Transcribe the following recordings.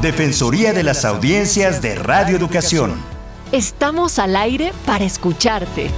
Defensoría de las Audiencias de Radio Educación. Estamos al aire para escucharte.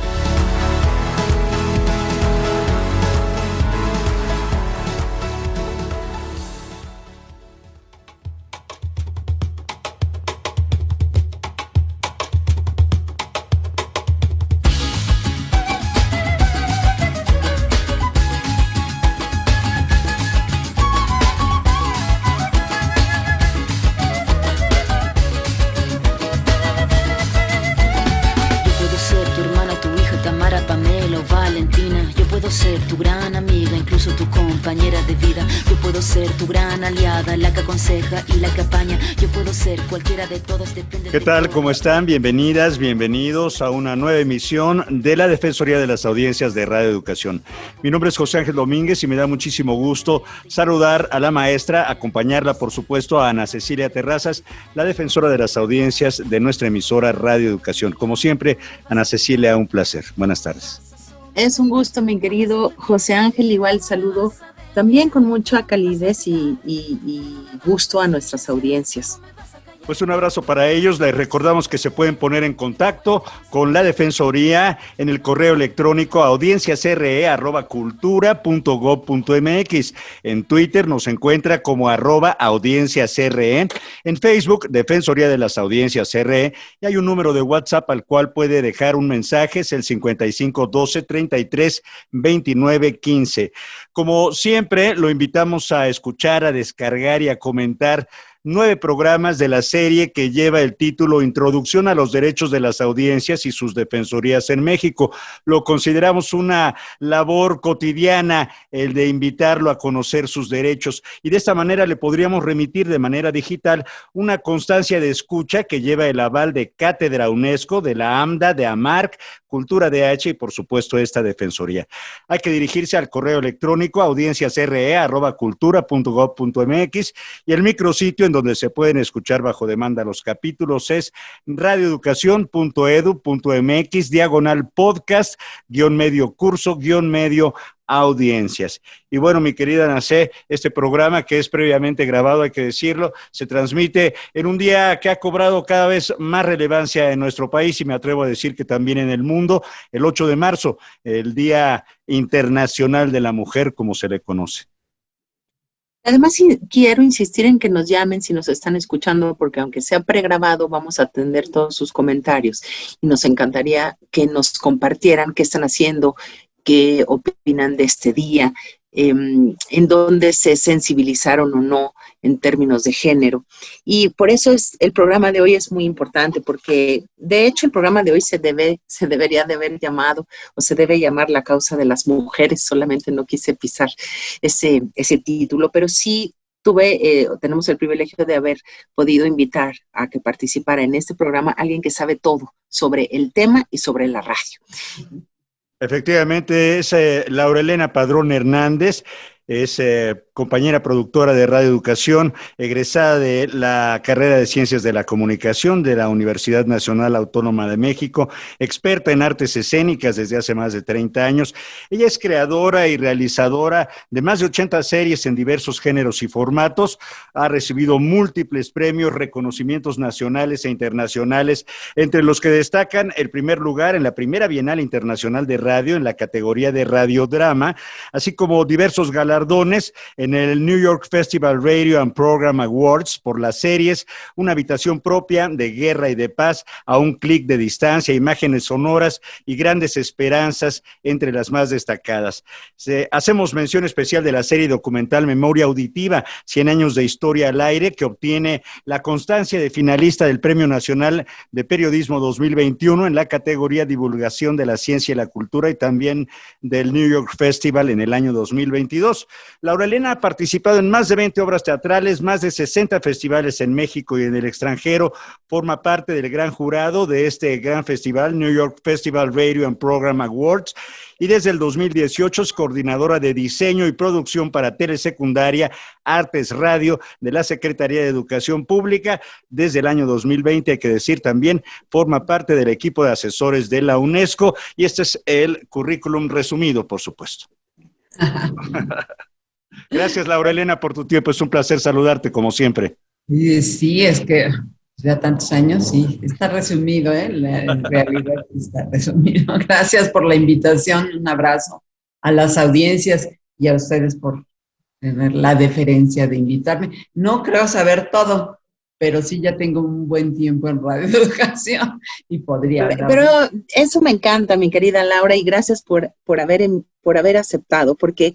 Tu gran aliada, la que aconseja y la que apaña. Yo puedo ser cualquiera de todas, depende. ¿Qué tal? ¿Cómo están? Bienvenidas, bienvenidos a una nueva emisión de la Defensoría de las Audiencias de Radio Educación. Mi nombre es José Ángel Domínguez y me da muchísimo gusto saludar a la maestra, acompañarla, por supuesto, a Ana Cecilia Terrazas, la defensora de las audiencias de nuestra emisora Radio Educación. Como siempre, Ana Cecilia, un placer. Buenas tardes. Es un gusto, mi querido José Ángel. Igual saludo también con mucha calidez y gusto a nuestras audiencias. Pues un abrazo para ellos. Les recordamos que se pueden poner en contacto con la Defensoría en el correo electrónico audienciasre@cultura.gov.mx. En Twitter nos encuentra como @audienciasre. En Facebook, Defensoría de las Audiencias RE. Y hay un número de WhatsApp al cual puede dejar un mensaje, es el 55 12 33 29 15. Como siempre, lo invitamos a escuchar, a descargar y a comentar 9 programas de la serie que lleva el título Introducción a los Derechos de las Audiencias y sus Defensorías en México. Lo consideramos una labor cotidiana el de invitarlo a conocer sus derechos y de esta manera le podríamos remitir de manera digital una constancia de escucha que lleva el aval de Cátedra UNESCO, de la AMDA, de AMARC, Cultura DH y por supuesto esta Defensoría. Hay que dirigirse al correo electrónico audienciasre@cultura.gov.mx y el micrositio en donde se pueden escuchar bajo demanda los capítulos es radioeducación.edu.mx/podcast, _medio curso, _medio audiencias. Y bueno, mi querida Nacé, este programa que es previamente grabado, hay que decirlo, se transmite en un día que ha cobrado cada vez más relevancia en nuestro país y me atrevo a decir que también en el mundo, el 8 de marzo, el Día Internacional de la Mujer, como se le conoce. Además, sí, quiero insistir en que nos llamen si nos están escuchando, porque aunque sea pregrabado, vamos a atender todos sus comentarios y nos encantaría que nos compartieran qué están haciendo, qué opinan de este día, en dónde se sensibilizaron o no en términos de género. Y por eso el programa de hoy es muy importante, porque de hecho el programa de hoy se debería de haber llamado, o se debe llamar La Causa de las Mujeres. Solamente no quise pisar ese título, pero sí tenemos el privilegio de haber podido invitar a que participara en este programa a alguien que sabe todo sobre el tema y sobre la radio. Efectivamente, es Laura Elena Padrón Hernández, es compañera productora de Radio Educación, egresada de la carrera de Ciencias de la Comunicación de la Universidad Nacional Autónoma de México, experta en artes escénicas desde hace más de 30 años. Ella es creadora y realizadora de más de 80 series en diversos géneros y formatos, ha recibido múltiples premios, reconocimientos nacionales e internacionales, entre los que destacan el primer lugar en la primera Bienal Internacional de Radio en la categoría de radiodrama, así como diversos galardones en el New York Festival Radio and Program Awards por las series Una habitación propia, de guerra y de paz, A un clic de distancia, Imágenes sonoras y Grandes esperanzas, entre las más destacadas. Hacemos mención especial de la serie documental Memoria auditiva, 100 años de historia al aire, que obtiene la constancia de finalista del Premio Nacional de Periodismo 2021 en la categoría Divulgación de la Ciencia y la Cultura y también del New York Festival en el año 2022. Laura Elena ha participado en más de 20 obras teatrales, más de 60 festivales en México y en el extranjero, forma parte del gran jurado de este gran festival, New York Festival Radio and Program Awards, y desde el 2018 es coordinadora de diseño y producción para telesecundaria, artes, radio de la Secretaría de Educación Pública. Desde el año 2020, hay que decir también, forma parte del equipo de asesores de la UNESCO y este es el currículum resumido, por supuesto. Gracias, Laura Elena, por tu tiempo. Es un placer saludarte, como siempre. Y sí, es que ya tantos años, sí, está resumido, ¿eh? En realidad está resumido. Gracias por la invitación, un abrazo a las audiencias y a ustedes por tener la deferencia de invitarme. No creo saber todo, pero sí ya tengo un buen tiempo en Radio Educación y podría hablar. Pero eso me encanta, mi querida Laura, y gracias por haber aceptado, porque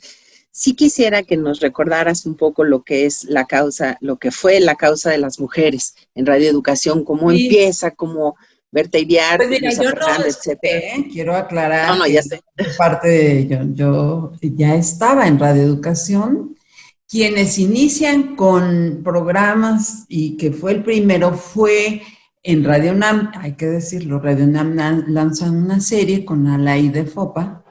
sí quisiera que nos recordaras un poco lo que es la causa, lo que fue la causa de las mujeres en Radio Educación, cómo Sí. empieza, cómo Berta Iriarte, Pues mira, Luisa yo Fernández, etcétera. quiero aclarar No, que ya sé. parte de yo ya estaba en Radio Educación. Quienes inician con programas y que fue el primero fue en Radio UNAM, hay que decirlo, Radio UNAM lanza una serie con Alaide Fopa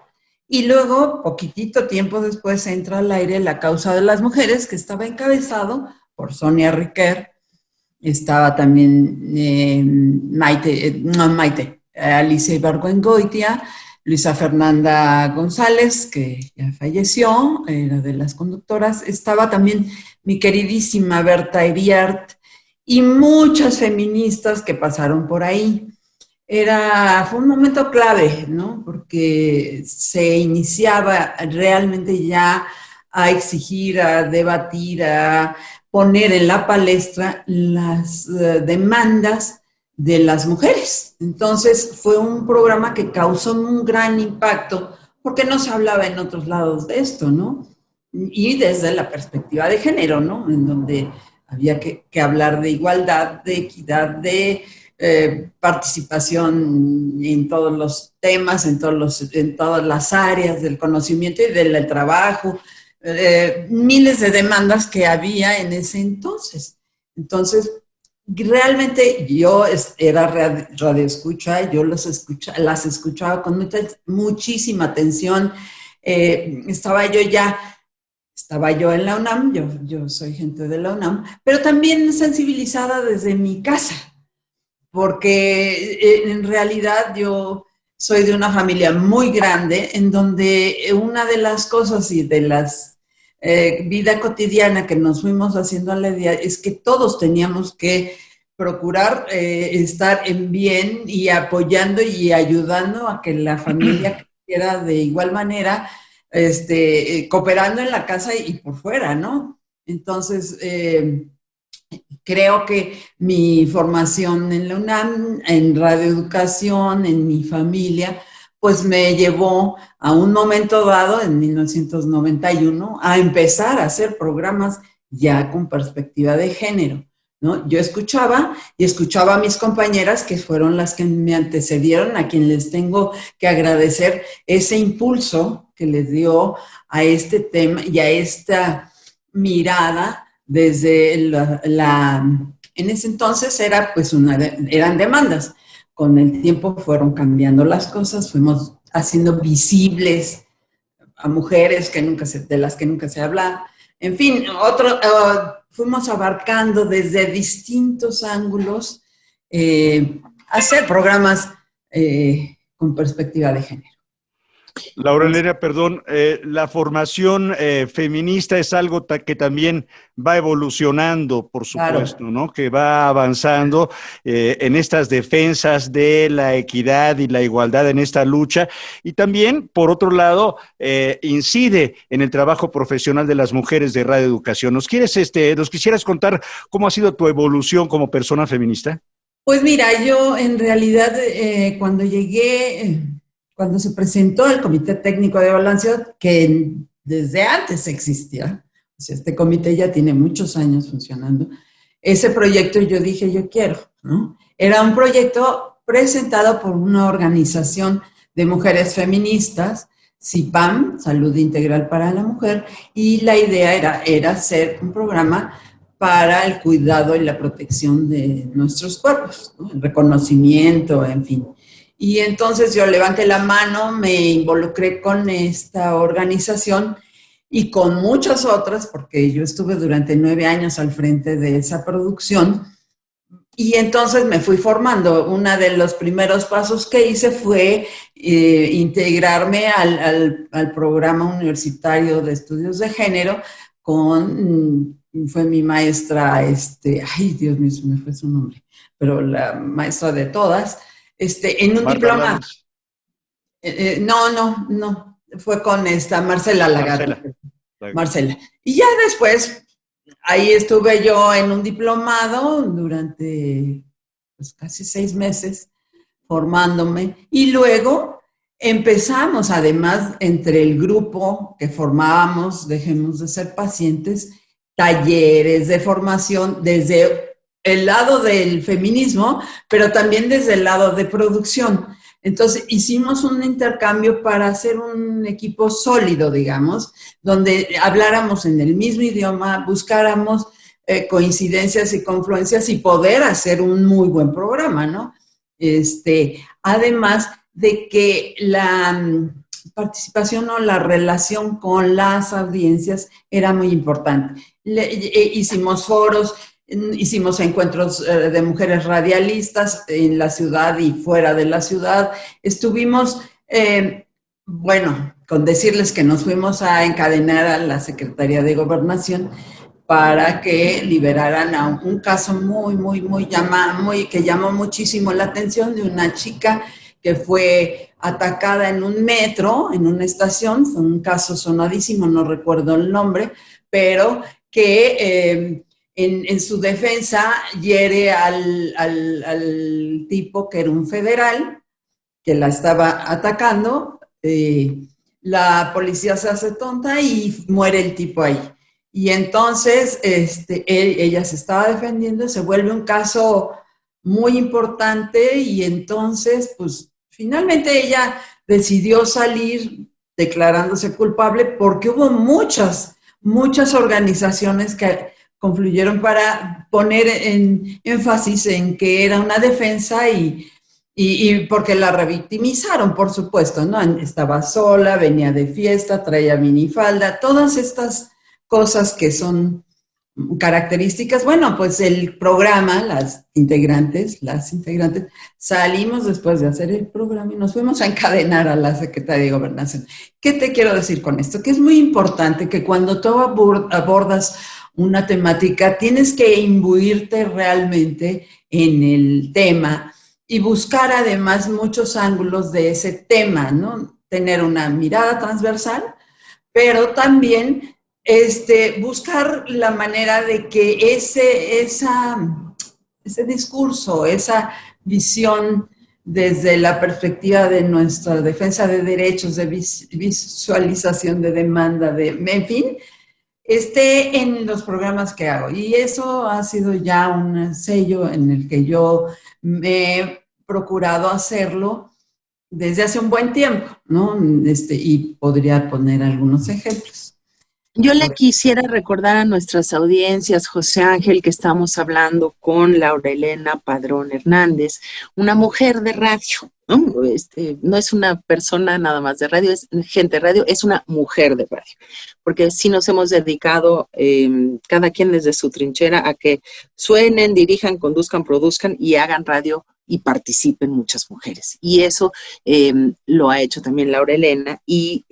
y luego, poquitito tiempo después, entra al aire La Causa de las Mujeres, que estaba encabezado por Sonia Riquer. Estaba también Alicia Ibargüengoitia, Luisa Fernanda González, que ya falleció, era de las conductoras. Estaba también mi queridísima Berta Iriart y muchas feministas que pasaron por ahí. Fue un momento clave, ¿no? Porque se iniciaba realmente ya a exigir, a debatir, a poner en la palestra las demandas de las mujeres. Entonces fue un programa que causó un gran impacto porque no se hablaba en otros lados de esto, ¿no? Y desde la perspectiva de género, ¿no? En donde había que hablar de igualdad, de equidad, de participación en todos los temas, en todas las áreas del conocimiento y del trabajo, miles de demandas que había en ese entonces. Entonces, realmente yo era radio escucha, yo las escuchaba con muchísima atención. Estaba yo en la UNAM, yo soy gente de la UNAM, pero también sensibilizada desde mi casa, porque en realidad yo soy de una familia muy grande en donde una de las cosas y de las vida cotidiana que nos fuimos haciendo a la idea es que todos teníamos que procurar estar en bien y apoyando y ayudando a que la familia creciera de igual manera, cooperando en la casa y por fuera, ¿no? Entonces, creo que mi formación en la UNAM, en radioeducación, en mi familia, pues me llevó a un momento dado, en 1991, a empezar a hacer programas ya con perspectiva de género, ¿no? Yo escuchaba a mis compañeras, que fueron las que me antecedieron, a quien les tengo que agradecer ese impulso que les dio a este tema y a esta mirada desde en ese entonces eran demandas. Con el tiempo fueron cambiando las cosas, fuimos haciendo visibles a mujeres de las que nunca se habla. En fin, fuimos abarcando desde distintos ángulos hacer programas con perspectiva de género. Laura Elena, perdón, la formación feminista es algo que también va evolucionando, por supuesto, claro, ¿no? Que va avanzando en estas defensas de la equidad y la igualdad en esta lucha, y también, por otro lado, incide en el trabajo profesional de las mujeres de Radio Educación. ¿Nos quisieras contar cómo ha sido tu evolución como persona feminista? Pues mira, yo en realidad cuando se presentó el Comité Técnico de Evaluación, que desde antes existía, o sea, este comité ya tiene muchos años funcionando, ese proyecto yo dije, yo quiero, ¿no? Era un proyecto presentado por una organización de mujeres feministas, CIPAM, Salud Integral para la Mujer, y la idea era hacer un programa para el cuidado y la protección de nuestros cuerpos, ¿no? El reconocimiento, en fin. Y entonces yo levanté la mano, me involucré con esta organización y con muchas otras, porque yo estuve durante 9 años al frente de esa producción, y entonces me fui formando. Uno de los primeros pasos que hice fue integrarme al programa universitario de estudios de género con fue mi maestra, ay, Dios mío, se me fue su nombre, pero la maestra de todas, en un diplomado. No, fue con Marcela Lagarde. Marcela. Y ya después, ahí estuve yo en un diplomado durante pues, casi 6 meses formándome, y luego empezamos, además, entre el grupo que formábamos, Dejemos de Ser Pacientes, talleres de formación desde el lado del feminismo, pero también desde el lado de producción. Entonces, hicimos un intercambio para hacer un equipo sólido, digamos, donde habláramos en el mismo idioma, buscáramos coincidencias y confluencias y poder hacer un muy buen programa, ¿no? Además de que la participación o la relación con las audiencias era muy importante. Hicimos foros, hicimos encuentros de mujeres radialistas en la ciudad y fuera de la ciudad. Estuvimos, con decirles que nos fuimos a encadenar a la Secretaría de Gobernación para que liberaran a un caso que llamó muchísimo la atención, de una chica que fue atacada en un metro, en una estación. Fue un caso sonadísimo, no recuerdo el nombre, pero que en su defensa hiere al tipo que era un federal, que la estaba atacando. La policía se hace tonta y muere el tipo ahí. Y entonces ella se estaba defendiendo, se vuelve un caso muy importante, y entonces, pues, finalmente ella decidió salir declarándose culpable, porque hubo muchas organizaciones que confluyeron para poner en énfasis en que era una defensa, y porque la revictimizaron, por supuesto, ¿no? Estaba sola, venía de fiesta, traía minifalda, todas estas cosas que son características. Bueno, pues el programa, las integrantes, salimos después de hacer el programa y nos fuimos a encadenar a la Secretaría de Gobernación. ¿Qué te quiero decir con esto? Que es muy importante que cuando tú abordas una temática, tienes que imbuirte realmente en el tema y buscar además muchos ángulos de ese tema, ¿no? Tener una mirada transversal, pero también buscar la manera de que ese discurso, esa visión desde la perspectiva de nuestra defensa de derechos, de visualización de demanda, en fin, esté en los programas que hago. Y eso ha sido ya un sello en el que yo me he procurado hacerlo desde hace un buen tiempo, ¿no? Y podría poner algunos ejemplos. Yo le quisiera recordar a nuestras audiencias, José Ángel, que estamos hablando con Laura Elena Padrón Hernández, una mujer de radio, ¿no? No es una persona nada más de radio, es gente de radio, es una mujer de radio, porque sí nos hemos dedicado, cada quien desde su trinchera, a que suenen, dirijan, conduzcan, produzcan y hagan radio y participen muchas mujeres. Y eso lo ha hecho también Laura Elena. Y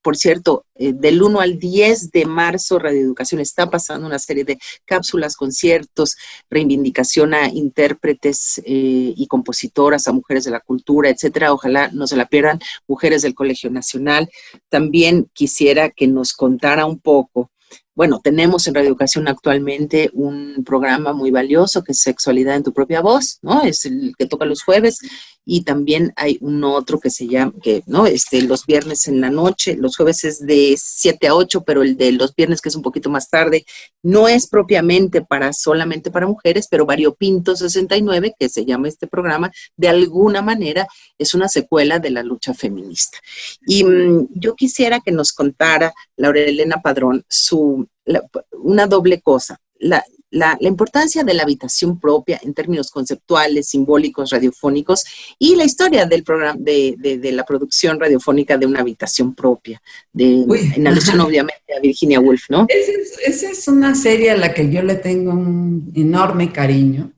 por cierto, del 1 al 10 de marzo, Radio Educación está pasando una serie de cápsulas, conciertos, reivindicación a intérpretes y compositoras, a mujeres de la cultura, etcétera. Ojalá no se la pierdan, mujeres del Colegio Nacional. También quisiera que nos contara un poco. Bueno, tenemos en Radio Educación actualmente un programa muy valioso que es Sexualidad en tu propia voz, ¿no? Es el que toca los jueves, y también hay un otro que se llama, los viernes en la noche, los jueves es de 7 a 8, pero el de los viernes, que es un poquito más tarde, no es propiamente solamente para mujeres, pero Variopinto 69, que se llama este programa, de alguna manera es una secuela de la lucha feminista. Y yo quisiera que nos contara, Laura Elena Padrón, una doble cosa. La importancia de la habitación propia en términos conceptuales, simbólicos, radiofónicos, y la historia del programa, de la producción radiofónica de una habitación propia, en alusión obviamente a Virginia Woolf, ¿no? Esa es una serie a la que yo le tengo un enorme cariño,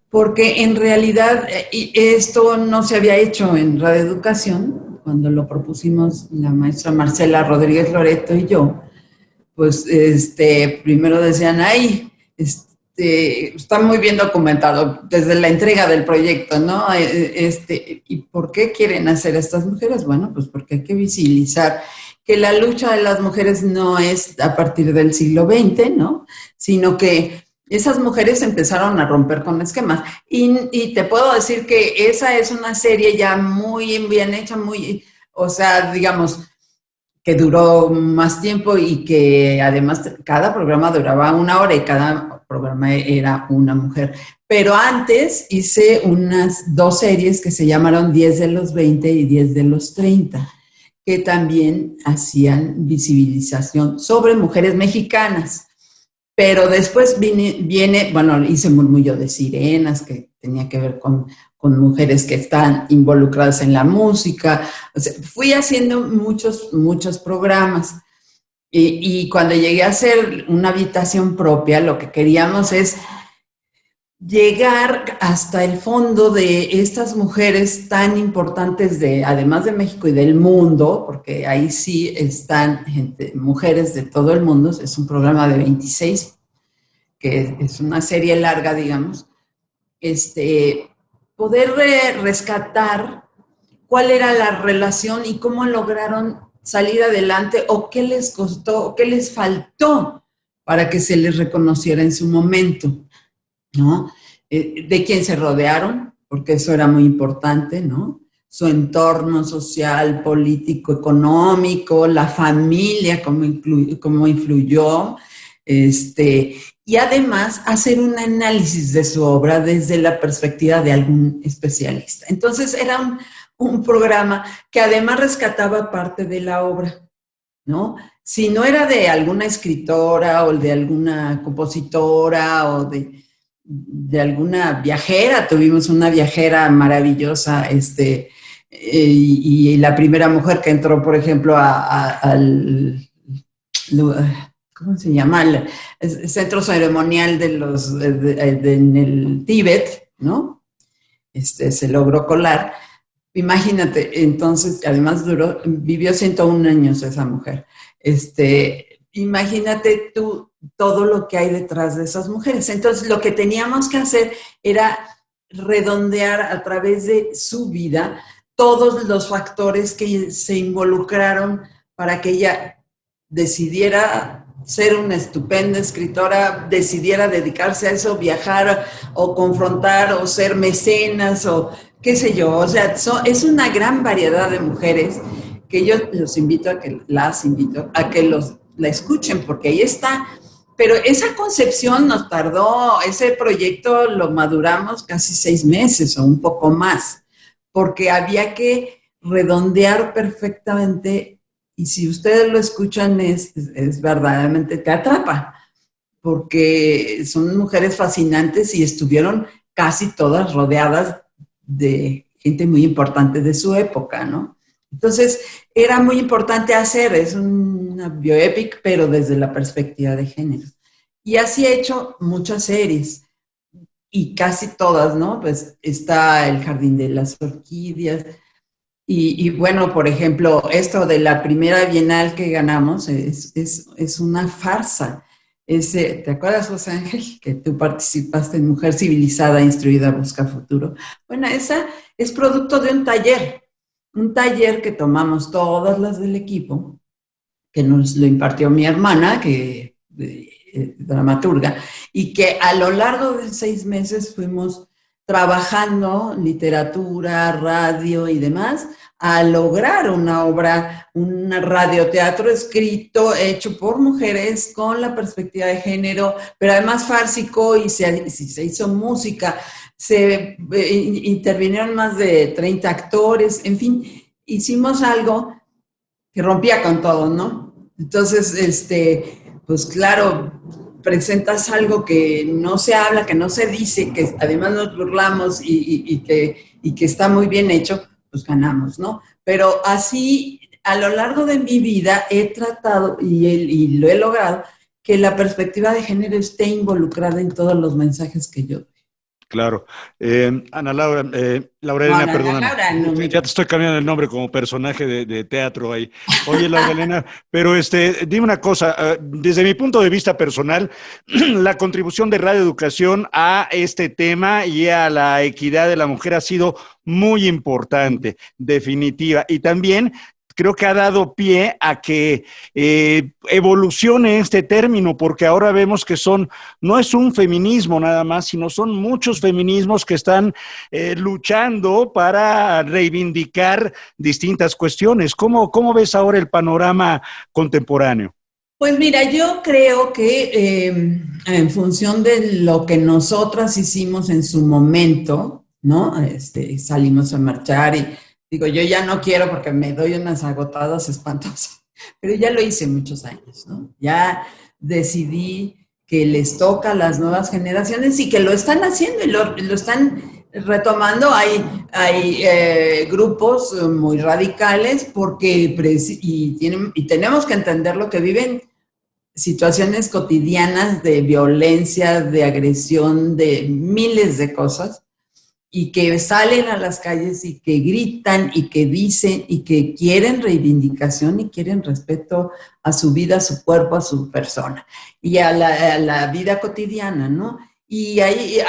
porque en realidad esto no se había hecho en Radio Educación. Cuando lo propusimos la maestra Marcela Rodríguez Loreto y yo, pues, primero decían, ay, está muy bien documentado desde la entrega del proyecto, ¿no? ¿Y por qué quieren hacer estas mujeres? Bueno, pues porque hay que visibilizar que la lucha de las mujeres no es a partir del siglo XX, ¿no? Sino que esas mujeres empezaron a romper con esquemas. Y te puedo decir que esa es una serie ya muy bien hecha, o sea, digamos, que duró más tiempo y que además cada programa duraba 1 hora y cada programa era una mujer. Pero antes hice unas 2 series que se llamaron 10 de los 20 y 10 de los 30, que también hacían visibilización sobre mujeres mexicanas. Pero después hice Murmullo de Sirenas, que tenía que ver con mujeres que están involucradas en la música. O sea, fui haciendo muchos programas. Y cuando llegué a hacer una habitación propia, lo que queríamos es llegar hasta el fondo de estas mujeres tan importantes, además de México y del mundo, porque ahí sí están mujeres de todo el mundo. Es un programa de 26, que es una serie larga, digamos. Poder rescatar cuál era la relación y cómo lograron salir adelante, o qué les costó, o qué les faltó para que se les reconociera en su momento, ¿no? De quién se rodearon, porque eso era muy importante, ¿no? Su entorno social, político, económico, la familia, cómo influyó, y además hacer un análisis de su obra desde la perspectiva de algún especialista. Entonces era un programa que además rescataba parte de la obra, ¿no? Si no era de alguna escritora o de alguna compositora o de alguna viajera, tuvimos una viajera maravillosa, y la primera mujer que entró, por ejemplo, al ¿cómo se llama? El centro ceremonial en el Tíbet, ¿no? Se logró colar. Imagínate, entonces, además vivió 101 años esa mujer. Imagínate tú todo lo que hay detrás de esas mujeres. Entonces, lo que teníamos que hacer era redondear a través de su vida todos los factores que se involucraron para que ella decidiera ser una estupenda escritora, decidiera dedicarse a eso, viajar o confrontar o ser mecenas o qué sé yo. O sea, es una gran variedad de mujeres que yo las invito a que la escuchen, porque ahí está. Pero esa concepción nos tardó, ese proyecto lo maduramos casi 6 meses o un poco más, porque había que redondear perfectamente. Y si ustedes lo escuchan, es verdaderamente te atrapa, porque son mujeres fascinantes y estuvieron casi todas rodeadas de gente muy importante de su época, ¿no? Entonces, era muy importante es una bioepic, pero desde la perspectiva de género. Y así he hecho muchas series, y casi todas, ¿no? Pues está El Jardín de las Orquídeas. Y bueno, por ejemplo, esto de la primera Bienal que ganamos es una farsa. ¿Te acuerdas, José Ángel, que tú participaste en Mujer Civilizada, Instruida, Busca Futuro? Bueno, esa es producto de un taller que tomamos todas las del equipo, que nos lo impartió mi hermana, que dramaturga, y que a lo largo de 6 meses fuimos trabajando literatura, radio y demás, a lograr una obra, un radioteatro hecho por mujeres con la perspectiva de género, pero además fársico, y se hizo música, se intervinieron más de 30 actores, en fin, hicimos algo que rompía con todo, ¿no? Entonces, pues claro, presentas algo que no se habla, que no se dice, que además nos burlamos y que está muy bien hecho, pues ganamos, ¿no? Pero así, a lo largo de mi vida he tratado, y lo he logrado, que la perspectiva de género esté involucrada en todos los mensajes que yo doy. Claro. Ana Laura, Laura Elena, No, perdóname. Laura, no me... Ya te estoy cambiando el nombre como personaje de teatro ahí. Oye, Laura Elena, pero dime una cosa, desde mi punto de vista personal, la contribución de Radio Educación a este tema y a la equidad de la mujer ha sido muy importante, definitiva. Y también creo que ha dado pie a que evolucione este término, porque ahora vemos que no es un feminismo nada más, sino son muchos feminismos que están luchando para reivindicar distintas cuestiones. ¿Cómo ves ahora el panorama contemporáneo? Pues mira, yo creo que en función de lo que nosotras hicimos en su momento, ¿no? Salimos a marchar y digo, yo ya no quiero porque me doy unas agotadas espantosas, pero ya lo hice muchos años, ¿no? Ya decidí que les toca a las nuevas generaciones y que lo están haciendo y lo están retomando. Hay grupos muy radicales y tenemos que entender lo que viven, situaciones cotidianas de violencia, de agresión, de miles de cosas, y que salen a las calles y que gritan y que dicen y que quieren reivindicación y quieren respeto a su vida, a su cuerpo, a su persona y a la vida cotidiana, ¿no? Y hay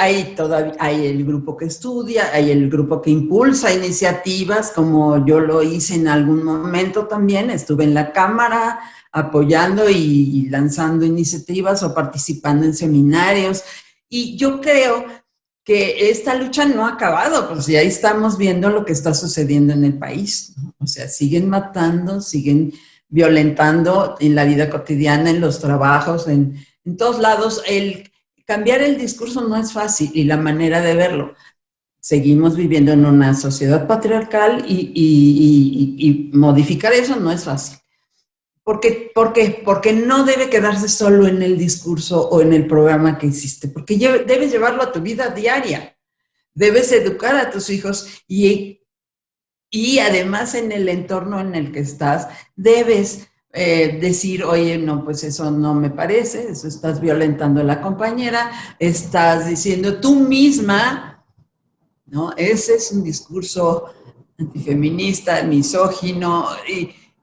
el grupo que estudia, hay el grupo que impulsa iniciativas, como yo lo hice en algún momento también, estuve en la Cámara apoyando y lanzando iniciativas o participando en seminarios, y yo creo que esta lucha no ha acabado, pues ya estamos viendo lo que está sucediendo en el país, ¿no? O sea, siguen matando, siguen violentando en la vida cotidiana, en los trabajos, en todos lados. Cambiar el discurso no es fácil y la manera de verlo. Seguimos viviendo en una sociedad patriarcal y modificar eso no es fácil. ¿Por qué? Porque no debe quedarse solo en el discurso o en el programa que hiciste, porque debes llevarlo a tu vida diaria. Debes educar a tus hijos y además en el entorno en el que estás, debes decir, oye, no, pues eso no me parece, eso estás violentando a la compañera, estás diciendo tú misma, ¿no? Ese es un discurso antifeminista, misógino,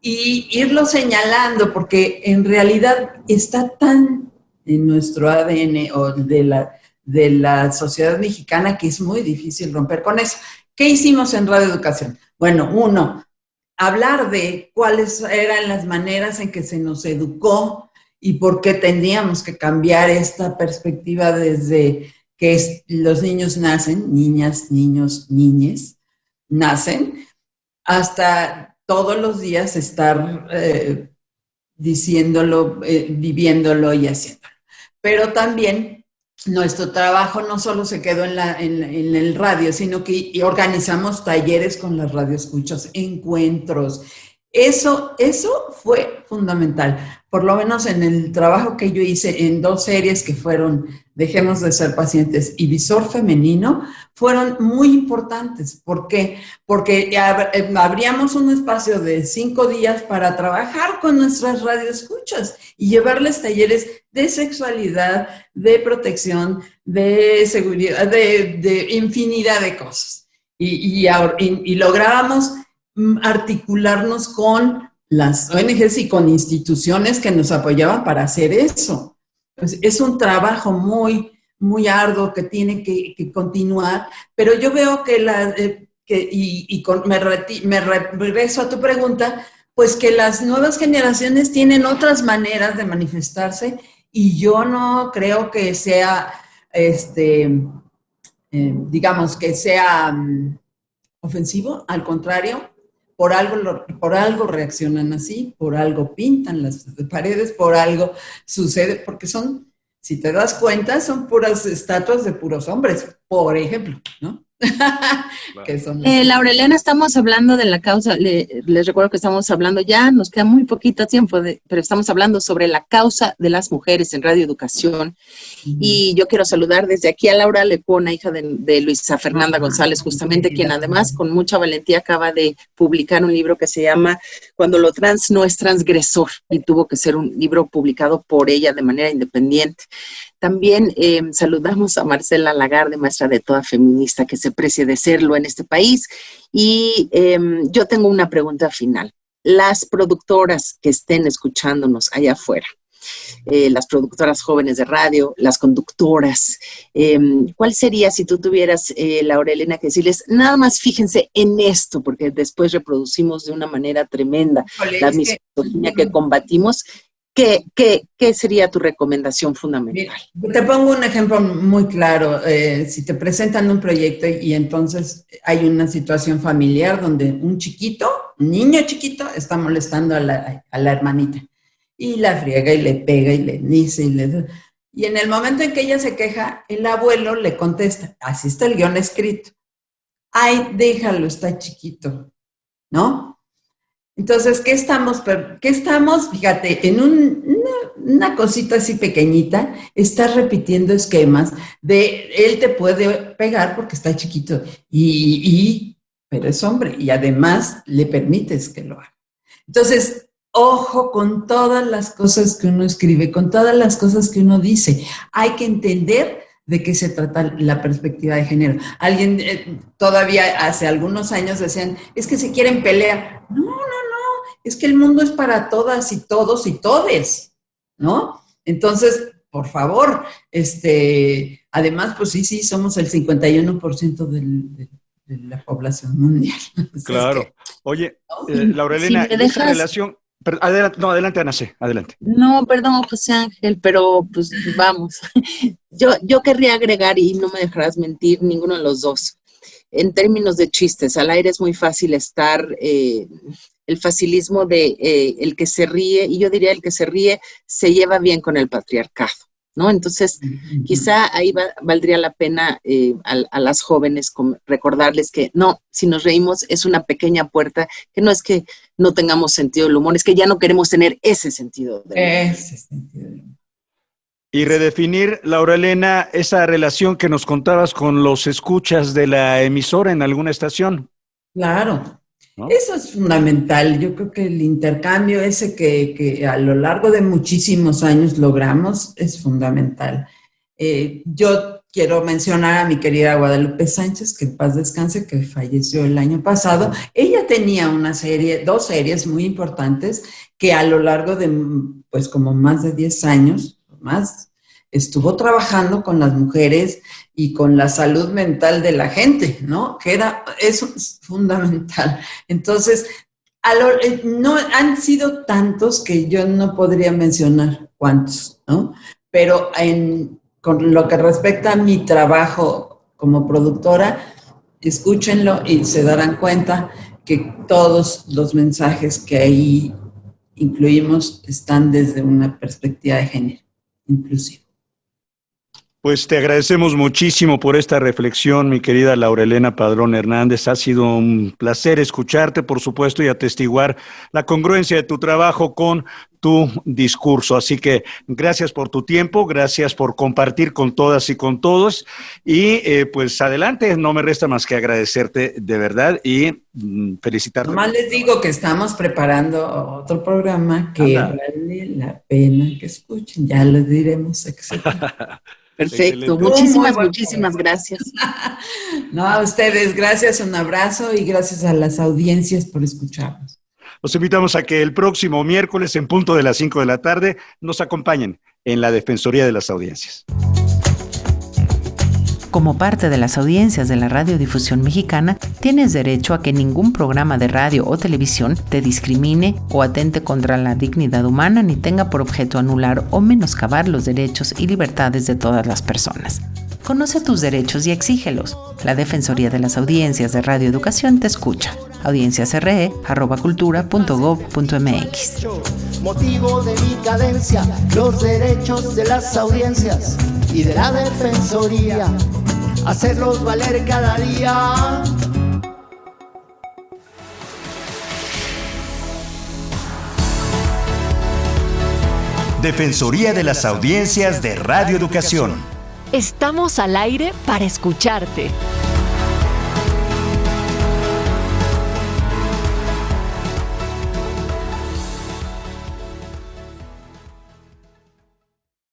y irlo señalando, porque en realidad está tan en nuestro ADN o de la sociedad mexicana que es muy difícil romper con eso. ¿Qué hicimos en Radio Educación? Bueno, uno, hablar de cuáles eran las maneras en que se nos educó y por qué tendríamos que cambiar esta perspectiva desde que los niños nacen, niñas, niños, niñes, nacen, hasta todos los días estar diciéndolo, viviéndolo y haciéndolo. Pero también nuestro trabajo no solo se quedó en el radio, sino que organizamos talleres con las radioescuchas, encuentros. Eso fue fundamental. Por lo menos en el trabajo que yo hice en 2 series que fueron Dejemos de ser pacientes y Visor Femenino, fueron muy importantes. ¿Por qué? Porque abríamos un espacio de 5 días para trabajar con nuestras radioescuchas y llevarles talleres de sexualidad, de protección, de seguridad, de infinidad de cosas. Y lográbamos articularnos con las ONGs y con instituciones que nos apoyaban para hacer eso. Pues es un trabajo muy, muy arduo que tiene que continuar, pero yo veo que me regreso a tu pregunta, pues que las nuevas generaciones tienen otras maneras de manifestarse y yo no creo que sea, digamos, que sea ofensivo, al contrario. Por algo reaccionan así, por algo pintan las paredes, por algo sucede, porque si te das cuenta, son puras estatuas de puros hombres, por ejemplo, ¿no? Que son Laura Elena, estamos hablando de la causa, les recuerdo que estamos hablando ya, nos queda muy poquito tiempo, pero estamos hablando sobre la causa de las mujeres en Radio Educación. Y yo quiero saludar desde aquí a Laura Lepona, hija de Luisa Fernanda González, justamente, quien además con mucha valentía acaba de publicar un libro que se llama Cuando lo trans no es transgresor, y tuvo que ser un libro publicado por ella de manera independiente. También saludamos a Marcela Lagarde, maestra de toda feminista, que se precie de serlo en este país. Y yo tengo una pregunta final. Las productoras que estén escuchándonos allá afuera, las productoras jóvenes de radio, las conductoras, ¿cuál sería si tú tuvieras, Laura Elena, que decirles, nada más fíjense en esto, porque después reproducimos de una manera tremenda la misoginia que combatimos? ¿Qué sería tu recomendación fundamental? Te pongo un ejemplo muy claro. Si te presentan un proyecto y entonces hay una situación familiar donde un niño chiquito, está molestando a la hermanita y la friega y le pega y le dice y en el momento en que ella se queja, el abuelo le contesta, así está el guión escrito, ay, déjalo, está chiquito, ¿no? Entonces, ¿qué estamos? Fíjate, en una cosita así pequeñita, estás repitiendo esquemas de él te puede pegar porque está chiquito, pero es hombre, y además le permites que lo haga. Entonces, ojo con todas las cosas que uno escribe, con todas las cosas que uno dice. Hay que entender de qué se trata la perspectiva de género. Alguien todavía hace algunos años decían, es que se quieren pelear. No, es que el mundo es para todas y todos y todes, ¿no? Entonces, por favor, además, pues sí, somos el 51% de la población mundial. Claro. Oye, Laura Elena, si esa relación... Adelante, Ana C., adelante. No, perdón, José Ángel, pero pues vamos. Yo querría agregar, y no me dejarás mentir, ninguno de los dos. En términos de chistes, al aire es muy fácil estar, el facilismo de el que se ríe, y yo diría el que se ríe se lleva bien con el patriarcado, ¿no? Entonces, quizá ahí valdría la pena a las jóvenes recordarles que no, si nos reímos es una pequeña puerta, que no es que no tengamos sentido del humor, es que ya no queremos tener ese sentido del humor. Ese sentido del humor. Y redefinir, Laura Elena, esa relación que nos contabas con los escuchas de la emisora en alguna estación. Claro. ¿No? Eso es fundamental. Yo creo que el intercambio ese que a lo largo de muchísimos años logramos es fundamental. Yo quiero mencionar a mi querida Guadalupe Sánchez, que en paz descanse, que falleció el año pasado. Ella tenía dos series muy importantes que a lo largo de, pues, como más de 10 años, más, estuvo trabajando con las mujeres y con la salud mental de la gente, ¿no? Eso es fundamental. Entonces, no han sido tantos que yo no podría mencionar cuántos, ¿no? Pero con lo que respecta a mi trabajo como productora, escúchenlo y se darán cuenta que todos los mensajes que ahí incluimos están desde una perspectiva de género inclusivo. Pues te agradecemos muchísimo por esta reflexión, mi querida Laura Elena Padrón Hernández. Ha sido un placer escucharte, por supuesto, y atestiguar la congruencia de tu trabajo con tu discurso. Así que gracias por tu tiempo, gracias por compartir con todas y con todos. Y pues adelante, no me resta más que agradecerte de verdad y felicitarte. Nomás les digo que estamos preparando otro programa que vale la pena que escuchen. Ya les diremos, etcétera. Perfecto, muchísimas gracias. No, a ustedes, gracias, un abrazo y gracias a las audiencias por escucharnos. Los invitamos a que el próximo miércoles en punto de las 5 de la tarde nos acompañen en la Defensoría de las Audiencias. Como parte de las audiencias de la radiodifusión mexicana, tienes derecho a que ningún programa de radio o televisión te discrimine o atente contra la dignidad humana ni tenga por objeto anular o menoscabar los derechos y libertades de todas las personas. Conoce tus derechos y exígelos. La Defensoría de las Audiencias de Radio Educación te escucha. audienciasre@cultura.gov.mx. Motivo de mi cadencia, los derechos de las audiencias y de la Defensoría, hacerlos valer cada día. Defensoría de las Audiencias de Radio Educación. Estamos al aire para escucharte.